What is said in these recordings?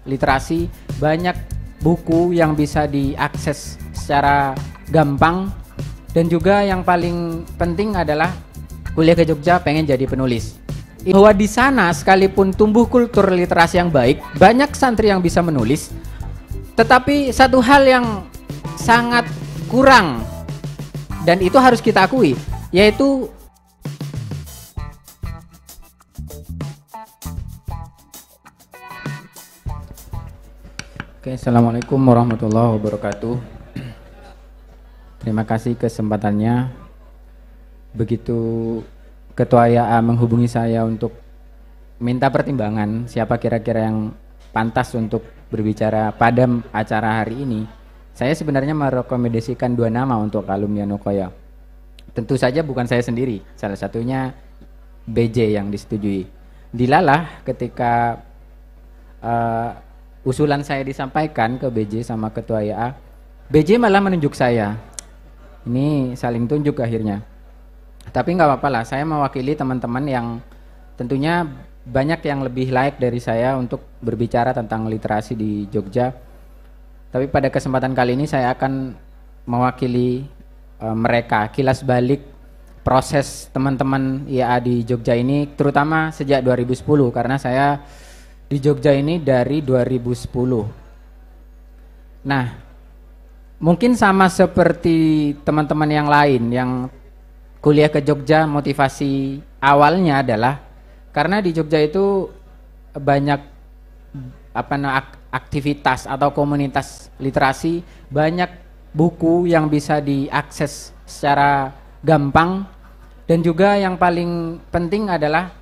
literasi, banyak buku yang bisa diakses secara gampang, dan juga yang paling penting adalah kuliah ke Jogja pengen jadi penulis. Bahwa di sana sekalipun tumbuh kultur literasi yang baik, banyak santri yang bisa menulis, tetapi satu hal yang sangat kurang dan itu harus kita akui, yaitu Assalamualaikum warahmatullahi wabarakatuh. Terima kasih kesempatannya. Begitu Ketua YA menghubungi saya untuk minta pertimbangan siapa kira-kira yang pantas untuk berbicara pada acara hari ini, saya sebenarnya merekomendasikan dua nama untuk alumni Anokoya. Tentu saja bukan saya sendiri, salah satunya BJ yang disetujui. Dilalah ketika usulan saya disampaikan ke BJ sama Ketua YA, BJ malah menunjuk saya. Ini saling tunjuk akhirnya. Tapi nggak apa-apa lah, saya mewakili teman-teman yang tentunya banyak yang lebih layak dari saya untuk berbicara tentang literasi di Jogja. Tapi pada kesempatan kali ini saya akan mewakili mereka, kilas balik proses teman-teman YA di Jogja ini, terutama sejak 2010, karena saya di Jogja ini dari 2010. Nah, mungkin sama seperti teman-teman yang lain yang kuliah ke Jogja, motivasi awalnya adalah karena di Jogja itu banyak aktivitas atau komunitas literasi, banyak buku yang bisa diakses secara gampang, dan juga yang paling penting adalah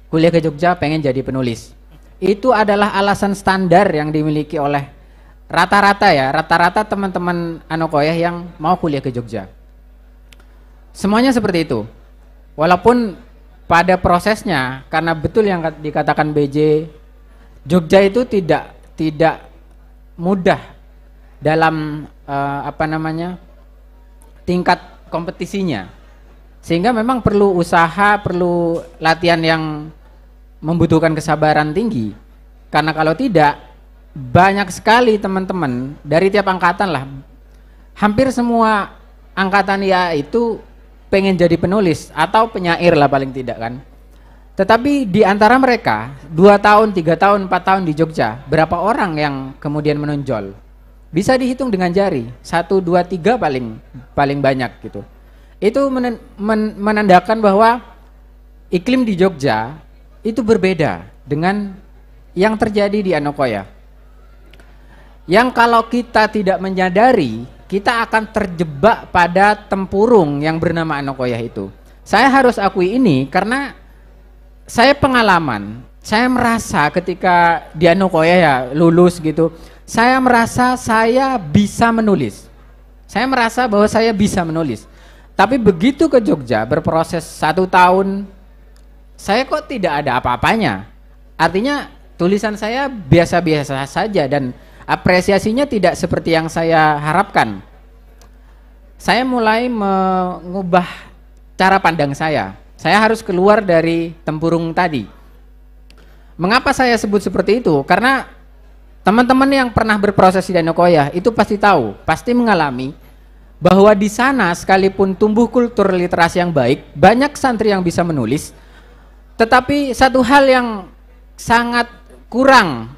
kuliah ke Jogja pengen jadi penulis. Itu adalah alasan standar yang dimiliki oleh rata-rata teman-teman Anokoya yang mau kuliah ke Jogja. Semuanya seperti itu. Walaupun pada prosesnya, karena betul yang dikatakan BJ, Jogja itu tidak mudah dalam tingkat kompetisinya, sehingga memang perlu usaha, perlu latihan yang membutuhkan kesabaran tinggi. Karena kalau tidak, banyak sekali teman-teman dari tiap angkatan lah, hampir semua angkatan ya itu pengen jadi penulis atau penyair lah paling tidak kan. Tetapi di antara mereka 2 tahun, 3 tahun, 4 tahun di Jogja, berapa orang yang kemudian menonjol? Bisa dihitung dengan jari, 1, 2, 3 paling banyak gitu. Itu menandakan bahwa iklim di Jogja itu berbeda dengan yang terjadi di Anokoya. Yang kalau kita tidak menyadari, kita akan terjebak pada tempurung yang bernama Anokoya itu. Saya harus akui ini karena saya pengalaman. Saya merasa ketika di Anokoya ya lulus gitu, saya merasa saya bisa menulis. Saya merasa bahwa saya bisa menulis. Tapi begitu ke Jogja berproses 1 tahun, saya kok tidak ada apa-apanya. Artinya tulisan saya biasa-biasa saja dan apresiasinya tidak seperti yang saya harapkan. Saya mulai mengubah cara pandang saya. Saya harus keluar dari tempurung tadi. Mengapa saya sebut seperti itu? Karena teman-teman yang pernah berproses di Anokoya itu pasti tahu, pasti mengalami bahwa di sana sekalipun tumbuh kultur literasi yang baik, banyak santri yang bisa menulis, tetapi satu hal yang sangat kurang,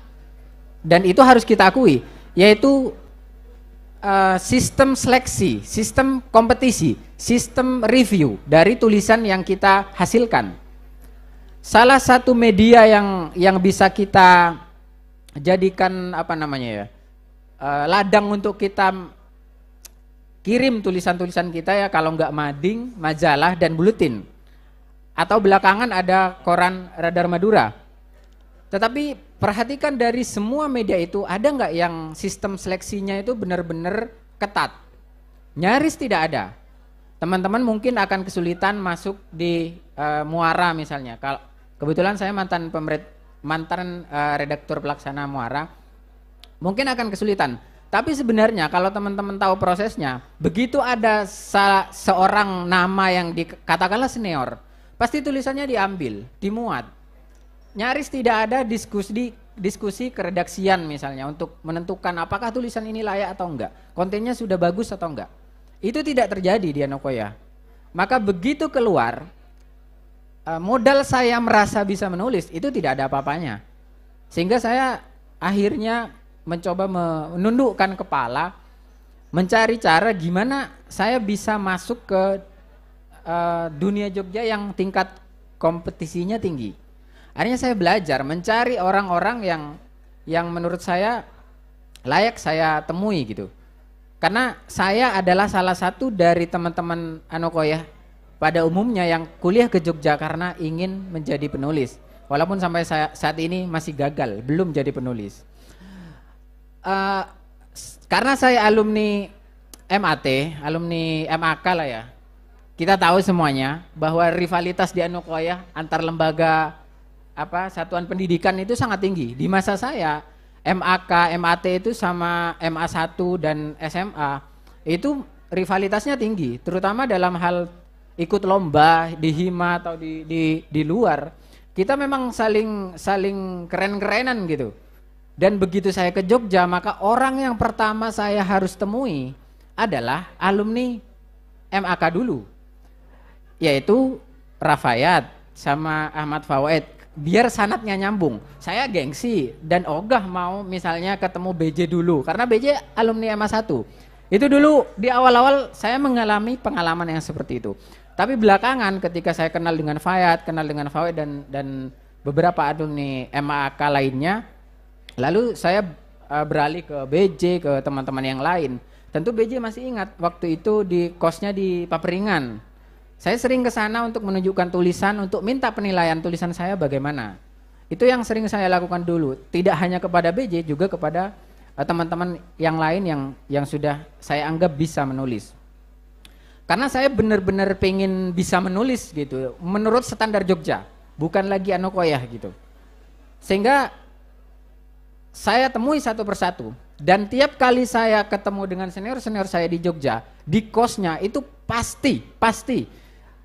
dan itu harus kita akui, yaitu sistem seleksi, sistem kompetisi, sistem review dari tulisan yang kita hasilkan. Salah satu media yang bisa kita jadikan ladang untuk kita kirim tulisan-tulisan kita ya, kalau nggak mading, majalah dan buletin, atau belakangan ada koran Radar Madura. Tetapi perhatikan dari semua media itu, ada nggak yang sistem seleksinya itu benar-benar ketat? Nyaris tidak ada. Teman-teman mungkin akan kesulitan masuk di Muara misalnya. Kalau kebetulan saya mantan redaktur pelaksana Muara, mungkin akan kesulitan. Tapi sebenarnya kalau teman-teman tahu prosesnya, begitu ada seorang nama yang dikatakanlah senior, pasti tulisannya diambil, dimuat. Nyaris tidak ada diskusi keredaksian misalnya untuk menentukan apakah tulisan ini layak atau enggak, kontennya sudah bagus atau enggak. Itu tidak terjadi di Anokoya. Maka begitu keluar, modal saya merasa bisa menulis itu tidak ada apa-apanya. Sehingga saya akhirnya mencoba menundukkan kepala, mencari cara gimana saya bisa masuk ke dunia Jogja yang tingkat kompetisinya tinggi. Akhirnya saya belajar mencari orang-orang yang menurut saya layak saya temui gitu. Karena saya adalah salah satu dari teman-teman Anokoya pada umumnya yang kuliah ke Jogja karena ingin menjadi penulis. Walaupun sampai saat ini masih gagal, belum jadi penulis. Karena saya alumni MAT, alumni MAK lah ya. Kita tahu semuanya bahwa rivalitas di Anokoya antar lembaga satuan pendidikan itu sangat tinggi. Di masa saya MAK, MAT itu sama MA1 dan SMA itu rivalitasnya tinggi, terutama dalam hal ikut lomba di hima atau di luar. Kita memang saling keren-kerenan gitu. Dan begitu saya ke Jogja, maka orang yang pertama saya harus temui adalah alumni MAK dulu, yaitu Rafayat sama Ahmad Fawaid. Biar sanatnya nyambung. Saya gengsi dan ogah mau misalnya ketemu BJ dulu karena BJ alumni MA1. Itu dulu di awal-awal saya mengalami pengalaman yang seperti itu. Tapi belakangan ketika saya kenal dengan Fayat, kenal dengan Fawaid dan beberapa alumni MAK lainnya, lalu saya beralih ke BJ, ke teman-teman yang lain. Tentu BJ masih ingat waktu itu di kosnya di Paperingan. Saya sering ke sana untuk menunjukkan tulisan, untuk minta penilaian tulisan saya bagaimana. Itu yang sering saya lakukan dulu. Tidak hanya kepada BJ, juga kepada teman-teman yang lain yang sudah saya anggap bisa menulis. Karena saya benar-benar pengen bisa menulis gitu, menurut standar Jogja, bukan lagi Anokoya gitu. Sehingga saya temui satu persatu. Dan tiap kali saya ketemu dengan senior-senior saya di Jogja, di kosnya itu pasti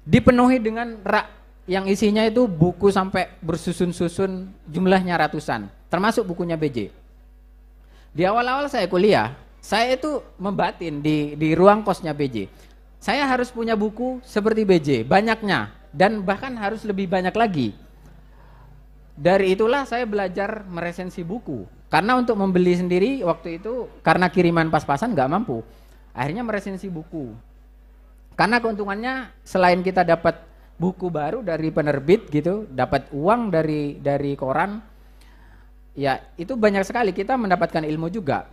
dipenuhi dengan rak yang isinya itu buku sampai bersusun-susun, jumlahnya ratusan, termasuk bukunya BJ. Di awal-awal saya kuliah, saya itu membatin di ruang kosnya BJ. Saya harus punya buku seperti BJ, banyaknya, dan bahkan harus lebih banyak lagi. Dari itulah saya belajar meresensi buku. Karena untuk membeli sendiri waktu itu, karena kiriman pas-pasan nggak mampu, akhirnya meresensi buku. Karena keuntungannya selain kita dapat buku baru dari penerbit gitu, dapat uang dari koran, ya itu banyak sekali kita mendapatkan ilmu juga.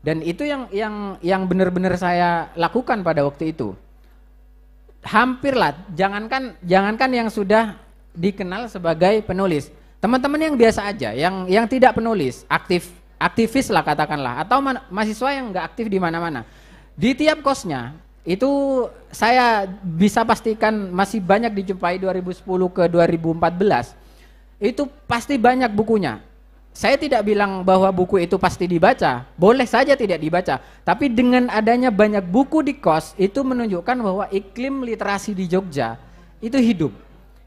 Dan itu yang benar-benar saya lakukan pada waktu itu. Hampirlah, jangankan yang sudah dikenal sebagai penulis, teman-teman yang biasa aja, yang tidak penulis, aktivis lah katakanlah, atau mahasiswa yang nggak aktif di mana-mana, di tiap kosnya itu saya bisa pastikan masih banyak dijumpai 2010 ke 2014. Itu pasti banyak bukunya. Saya tidak bilang bahwa buku itu pasti dibaca, boleh saja tidak dibaca. Tapi dengan adanya banyak buku di kos, itu menunjukkan bahwa iklim literasi di Jogja itu hidup.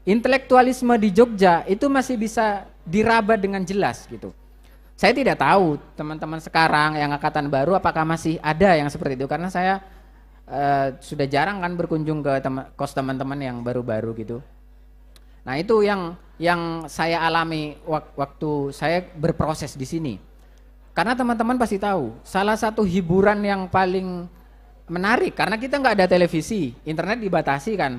Intelektualisme di Jogja itu masih bisa diraba dengan jelas gitu. Saya tidak tahu teman-teman sekarang yang angkatan baru apakah masih ada yang seperti itu, karena saya sudah jarang kan berkunjung ke kos teman-teman yang baru-baru gitu. Nah itu yang saya alami waktu saya berproses di sini. Karena teman-teman pasti tahu, salah satu hiburan yang paling menarik, karena kita nggak ada televisi, internet dibatasi kan.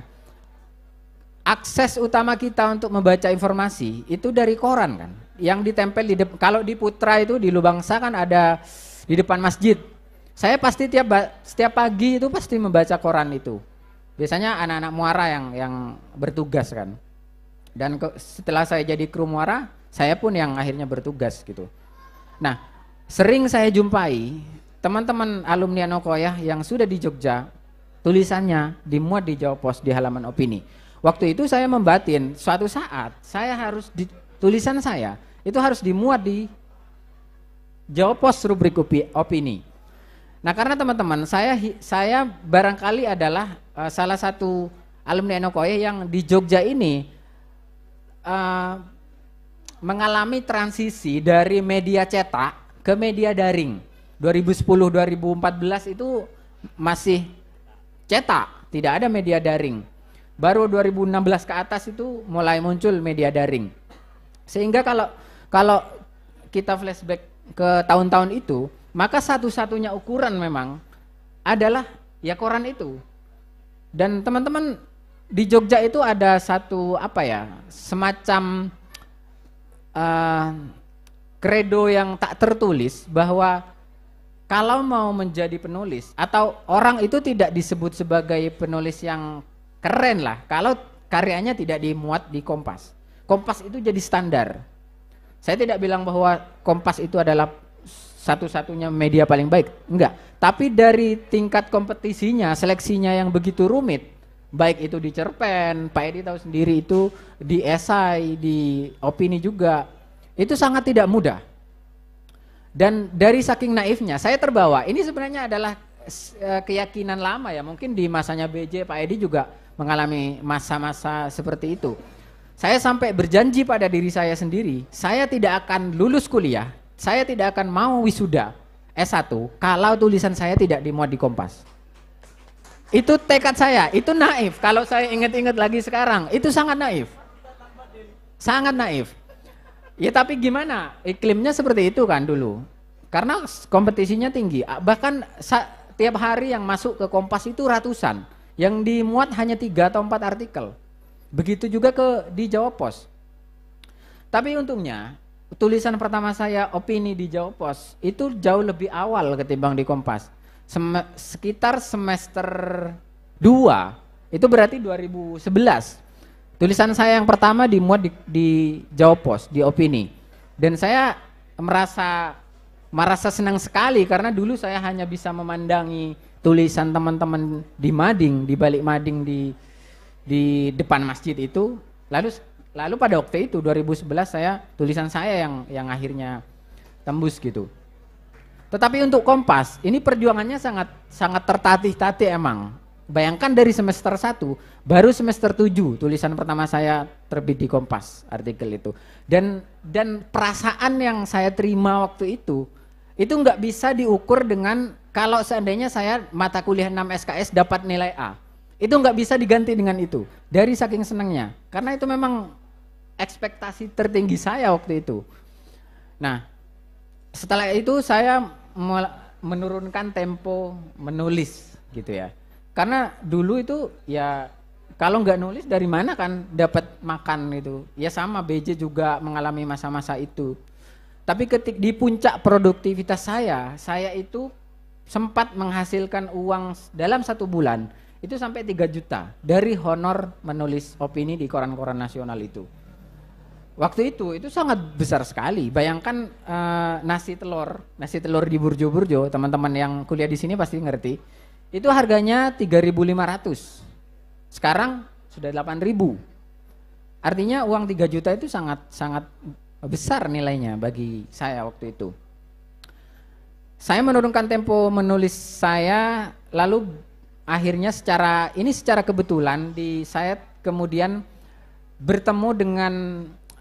Akses utama kita untuk membaca informasi itu dari koran kan, yang ditempel kalau di Putra itu di Lubangsa kan ada di depan masjid. Saya pasti setiap pagi itu pasti membaca koran itu. Biasanya anak-anak Muara yang bertugas kan. Dan setelah saya jadi kru Muara, saya pun yang akhirnya bertugas gitu. Nah, sering saya jumpai teman-teman alumni Anokoya yang sudah di Jogja, tulisannya dimuat di Jawa Pos di halaman opini. Waktu itu saya membatin, suatu saat saya harus tulisan saya itu harus dimuat di Jawa Pos rubrik opini. Nah karena teman-teman saya barangkali adalah salah satu alumni Anokoya yang di Jogja ini mengalami transisi dari media cetak ke media daring. 2010-2014 itu masih cetak, tidak ada media daring. Baru 2016 ke atas itu mulai muncul media daring. Sehingga kalau kita flashback ke tahun-tahun itu, maka satu-satunya ukuran memang adalah ya koran itu. Dan teman-teman di Jogja itu ada satu semacam kredo yang tak tertulis bahwa kalau mau menjadi penulis atau orang itu tidak disebut sebagai penulis yang keren lah kalau karyanya tidak dimuat di Kompas. Kompas itu jadi standar. Saya tidak bilang bahwa Kompas itu adalah satu-satunya media paling baik, enggak. Tapi dari tingkat kompetisinya, seleksinya yang begitu rumit, baik itu di cerpen, Pak Edi tahu sendiri itu di esai, di opini juga, itu sangat tidak mudah. Dan dari saking naifnya, saya terbawa, ini sebenarnya adalah keyakinan lama ya, mungkin di masanya BJ, Pak Edi juga mengalami masa-masa seperti itu. Saya sampai berjanji pada diri saya sendiri, saya tidak akan lulus kuliah, saya tidak akan mau wisuda S1 kalau tulisan saya tidak dimuat di Kompas. Itu tekad saya, itu naif. Kalau saya ingat-ingat lagi sekarang, itu sangat naif. Sangat naif. Ya tapi gimana, iklimnya seperti itu kan dulu. Karena kompetisinya tinggi, bahkan tiap hari yang masuk ke Kompas itu ratusan. Yang dimuat hanya 3 atau 4 artikel. Begitu juga di Jawa Pos. Tapi untungnya, tulisan pertama saya opini di Jawa Pos itu jauh lebih awal ketimbang di Kompas. Sekitar semester 2, itu berarti 2011. Tulisan saya yang pertama dimuat di Jawa Pos, di opini. Dan saya merasa senang sekali karena dulu saya hanya bisa memandangi tulisan teman-teman di mading, di balik mading di depan masjid itu. Lalu pada waktu itu 2011 tulisan saya yang akhirnya tembus gitu. Tetapi untuk Kompas, ini perjuangannya sangat tertatih-tatih emang. Bayangkan dari semester 1, baru semester 7 tulisan pertama saya terbit di Kompas, artikel itu. Dan perasaan yang saya terima waktu itu nggak bisa diukur dengan kalau seandainya saya mata kuliah 6 SKS dapat nilai A. Itu nggak bisa diganti dengan itu, dari saking senangnya. Karena itu memang ekspektasi tertinggi saya waktu itu. Nah, setelah itu saya menurunkan tempo menulis gitu ya. Karena dulu itu ya kalau nggak nulis dari mana kan dapat makan itu. Ya sama BJ juga mengalami masa-masa itu. Tapi di puncak produktivitas saya itu sempat menghasilkan uang dalam 1 bulan itu sampai 3 juta dari honor menulis opini di koran-koran nasional itu. Waktu itu sangat besar sekali. Bayangkan nasi telur di burjo-burjo, teman-teman yang kuliah di sini pasti ngerti. Itu harganya 3.500. Sekarang sudah 8.000. Artinya uang 3 juta itu sangat besar nilainya bagi saya waktu itu. Saya menurunkan tempo menulis saya, lalu akhirnya secara kebetulan saya kemudian bertemu dengan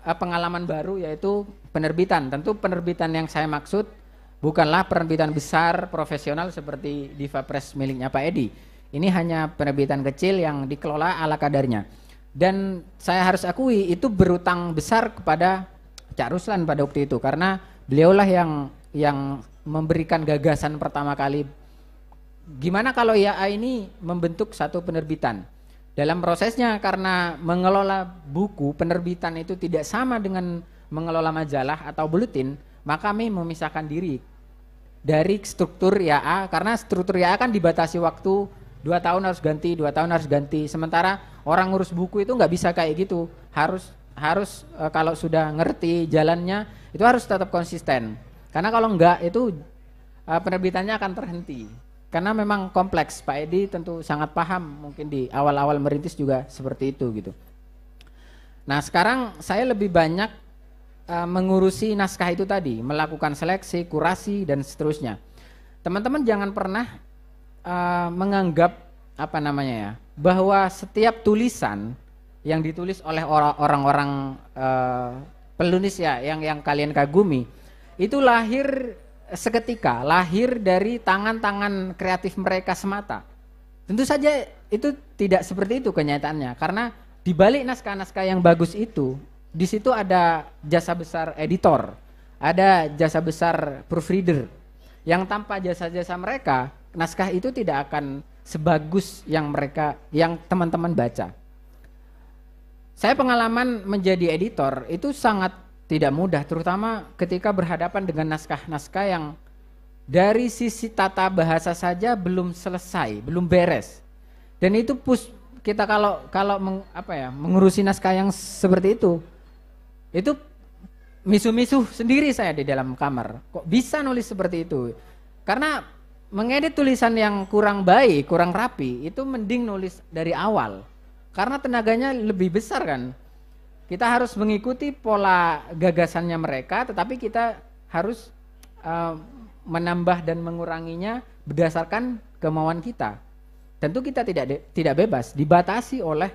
pengalaman baru, yaitu penerbitan. Tentu penerbitan yang saya maksud bukanlah penerbitan besar profesional seperti Diva Press miliknya Pak Edi. Ini hanya penerbitan kecil yang dikelola ala kadarnya. Dan saya harus akui itu berutang besar kepada Cak Ruslan pada waktu itu, karena beliaulah yang memberikan gagasan pertama kali. Gimana kalau YA ini membentuk satu penerbitan? Dalam prosesnya, karena mengelola buku penerbitan itu tidak sama dengan mengelola majalah atau buletin, maka kami memisahkan diri dari struktur YA, karena struktur YA kan dibatasi waktu 2 tahun harus ganti, 2 tahun harus ganti. Sementara orang ngurus buku itu nggak bisa kayak gitu, harus kalau sudah ngerti jalannya itu harus tetap konsisten. Karena kalau enggak itu penerbitannya akan terhenti. Karena memang kompleks. Pak Edi tentu sangat paham, mungkin di awal-awal merintis juga seperti itu gitu. Nah sekarang saya lebih banyak mengurusi naskah itu tadi, melakukan seleksi, kurasi dan seterusnya. Teman-teman jangan pernah menganggap bahwa setiap tulisan yang ditulis oleh orang-orang penulis ya yang kalian kagumi itu lahir seketika, lahir dari tangan-tangan kreatif mereka semata. Tentu saja itu tidak seperti itu kenyataannya, karena di balik naskah-naskah yang bagus itu, di situ ada jasa besar editor, ada jasa besar proofreader, yang tanpa jasa-jasa mereka, naskah itu tidak akan sebagus yang teman-teman baca. Saya pengalaman menjadi editor itu sangat tidak mudah, terutama ketika berhadapan dengan naskah-naskah yang dari sisi tata bahasa saja belum selesai, belum beres. Dan itu kita kalau mengurusi naskah yang seperti itu misuh-misuh sendiri saya di dalam kamar. Kok bisa nulis seperti itu? Karena mengedit tulisan yang kurang baik, kurang rapi, itu mending nulis dari awal. Karena tenaganya lebih besar kan. Kita harus mengikuti pola gagasannya mereka, tetapi kita harus menambah dan menguranginya berdasarkan kemauan kita. Tentu kita tidak bebas, dibatasi oleh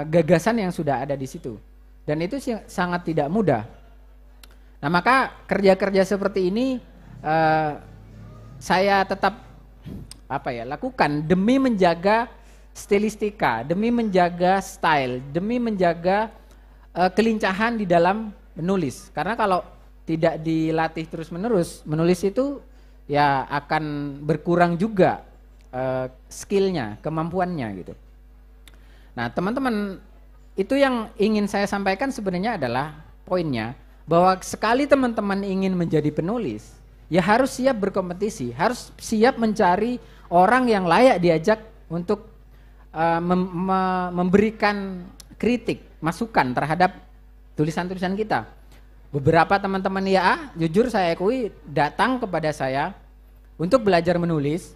gagasan yang sudah ada di situ. Dan itu sangat tidak mudah. Nah, maka kerja-kerja seperti ini saya tetap lakukan demi menjaga stilistika, demi menjaga style, demi menjaga kelincahan di dalam menulis. Karena kalau tidak dilatih terus-menerus, menulis itu ya akan berkurang juga skillnya, kemampuannya gitu. Nah, teman-teman, itu yang ingin saya sampaikan sebenarnya adalah poinnya, bahwa sekali teman-teman ingin menjadi penulis, ya harus siap berkompetisi, harus siap mencari orang yang layak diajak untuk memberikan kritik, masukan terhadap tulisan-tulisan kita. Beberapa teman-teman IAA, jujur saya akui, datang kepada saya untuk belajar menulis,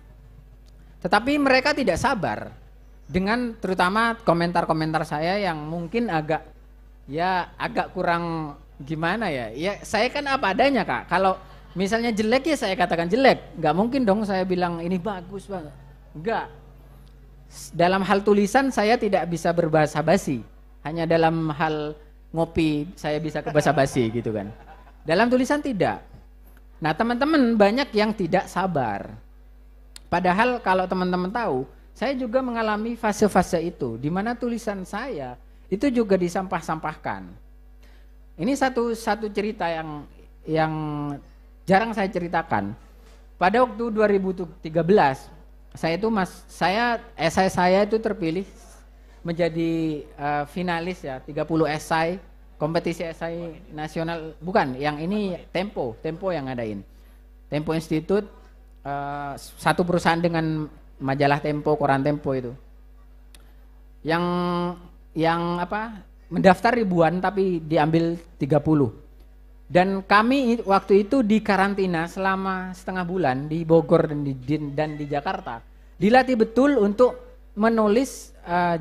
tetapi mereka tidak sabar dengan terutama komentar-komentar saya yang mungkin agak kurang gimana ya. Ya saya kan apa adanya, Kak. Kalau misalnya jelek ya saya katakan jelek. Nggak mungkin dong saya bilang ini bagus banget. Enggak. Dalam hal tulisan saya tidak bisa berbahasa basi. Hanya dalam hal ngopi saya bisa ke bahasa basi gitu kan. Dalam tulisan tidak. Nah, teman-teman banyak yang tidak sabar. Padahal kalau teman-teman tahu, saya juga mengalami fase-fase itu, di mana tulisan saya itu juga disampah-sampahkan. Ini satu cerita yang jarang saya ceritakan. Pada waktu 2013, esai saya itu terpilih menjadi finalis ya, 30 esai kompetisi esai nasional, bukan, yang ini Tempo yang ngadain. Tempo Institute, satu perusahaan dengan majalah Tempo, koran Tempo itu. Yang mendaftar ribuan tapi diambil 30. Dan kami waktu itu di karantina selama setengah bulan di Bogor dan di Jakarta. Dilatih betul untuk menulis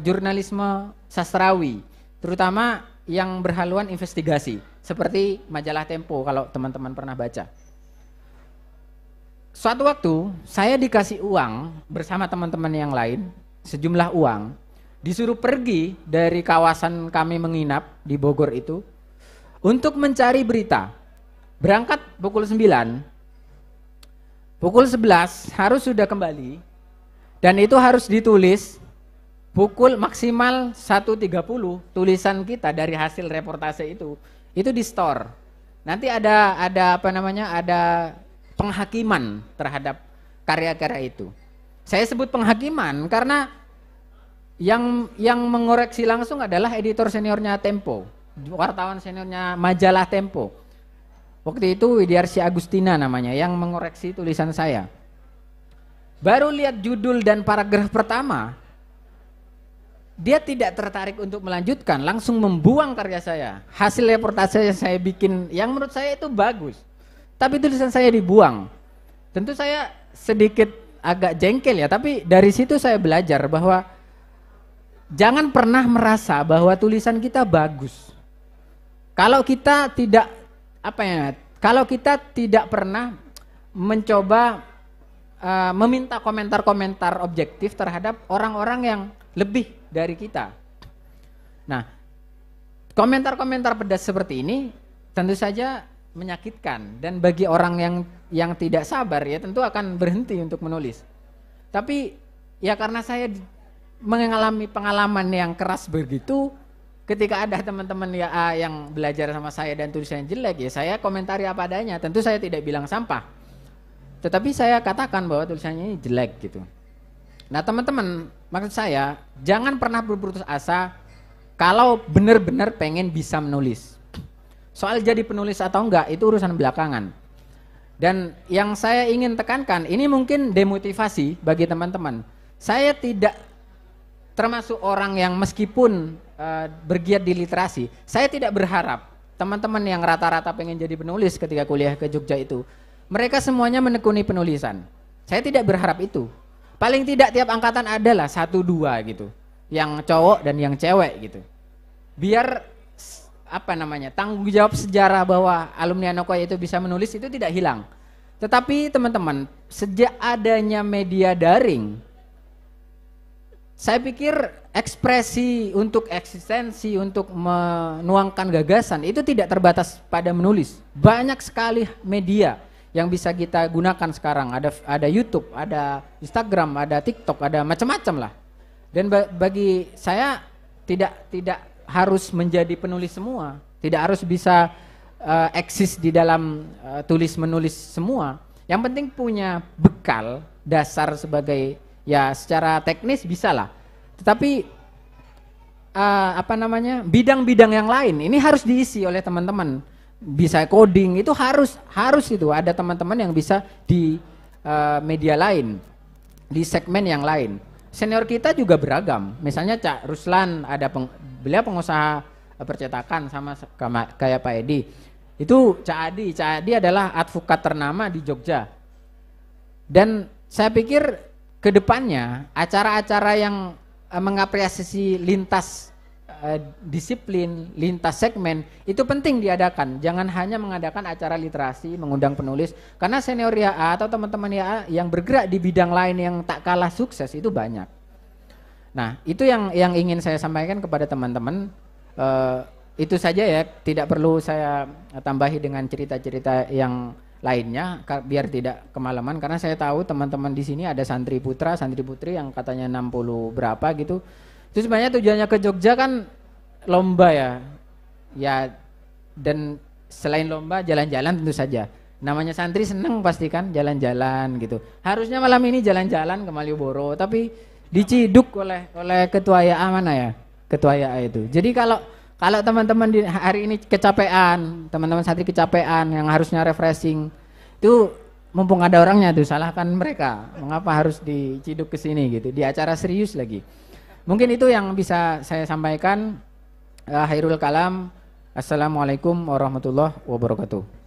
jurnalisme sastrawi, terutama yang berhaluan investigasi, seperti majalah Tempo kalau teman-teman pernah baca. Suatu waktu saya dikasih uang bersama teman-teman yang lain, sejumlah uang, disuruh pergi dari kawasan kami menginap di Bogor itu untuk mencari berita. Berangkat pukul 9, pukul 11 harus sudah kembali, dan itu harus ditulis pukul maksimal 1.30 tulisan kita dari hasil reportase itu di store. Nanti ada penghakiman terhadap karya-karya itu. Saya sebut penghakiman karena yang mengoreksi langsung adalah editor seniornya Tempo, wartawan seniornya majalah Tempo. Waktu itu Widiarsi Agustina namanya, yang mengoreksi tulisan saya. Baru lihat judul dan paragraf pertama, dia tidak tertarik untuk melanjutkan, langsung membuang karya saya. Hasil reportase yang saya bikin, yang menurut saya itu bagus, tapi tulisan saya dibuang. Tentu saya sedikit agak jengkel ya, tapi dari situ saya belajar bahwa jangan pernah merasa bahwa tulisan kita bagus. Kalau kita tidak pernah mencoba meminta komentar-komentar objektif terhadap orang-orang yang lebih dari kita. Nah, Komentar-komentar pedas seperti ini tentu saja menyakitkan, dan bagi orang yang tidak sabar ya tentu akan berhenti untuk menulis. Tapi ya karena saya mengalami pengalaman yang keras begitu, ketika ada teman-teman ya yang belajar sama saya dan tulisannya jelek, ya saya komentari apa adanya. Tentu saya tidak bilang sampah, tetapi saya katakan bahwa tulisannya ini jelek gitu. Nah teman-teman, maksud saya jangan pernah berputus asa kalau benar-benar pengen bisa menulis. Soal jadi penulis atau enggak itu urusan belakangan. Dan yang saya ingin tekankan, ini mungkin demotivasi bagi teman-teman. Saya tidak termasuk orang yang meskipun bergiat di literasi, saya tidak berharap teman-teman yang rata-rata pengen jadi penulis ketika kuliah ke Jogja itu, mereka semuanya menekuni penulisan. Saya tidak berharap itu. Paling tidak tiap angkatan adalah 1-2 gitu, yang cowok dan yang cewek gitu. Biar tanggung jawab sejarah bahwa alumni Anokoya itu bisa menulis itu tidak hilang. Tetapi teman-teman, sejak adanya media daring, saya pikir ekspresi untuk eksistensi, untuk menuangkan gagasan itu tidak terbatas pada menulis. Banyak sekali media yang bisa kita gunakan sekarang. Ada YouTube, ada Instagram, ada TikTok, ada macam-macam lah. Dan bagi saya tidak harus menjadi penulis semua, tidak harus bisa eksis di dalam tulis menulis semua. Yang penting punya bekal dasar sebagai ya secara teknis bisa lah. Tetapi bidang-bidang yang lain ini harus diisi oleh teman-teman. Bisa coding itu harus itu ada teman-teman yang bisa di media lain, di segmen yang lain. Senior kita juga beragam. Misalnya Cak Ruslan beliau pengusaha percetakan sama kayak Pak Edi. Itu Cak Adi adalah advokat ternama di Jogja. Dan saya pikir kedepannya acara-acara yang mengapresiasi lintas disiplin, lintas segmen itu penting diadakan. Jangan hanya mengadakan acara literasi, mengundang penulis, karena senior YA atau teman-teman YA yang bergerak di bidang lain yang tak kalah sukses itu banyak. Nah, itu yang ingin saya sampaikan kepada teman-teman. Itu saja ya, tidak perlu saya tambahi dengan cerita-cerita yang lainnya biar tidak kemalaman, karena saya tahu teman-teman di sini ada santri putra, santri putri yang katanya 60 berapa gitu. Itu sebenarnya tujuannya ke Jogja kan lomba ya, dan selain lomba jalan-jalan tentu saja. Namanya santri seneng pasti kan jalan-jalan gitu. Harusnya malam ini jalan-jalan ke Malioboro, tapi diciduk oleh ketua YA mana ya? Ketua YA itu. Jadi kalau teman-teman di hari ini kecapean, teman-teman santri kecapean yang harusnya refreshing, itu mumpung ada orangnya tuh salahkan mereka. Mengapa harus diciduk ke sini gitu? Di acara serius lagi. Mungkin itu yang bisa saya sampaikan. Khairul kalam. Assalamualaikum warahmatullahi wabarakatuh.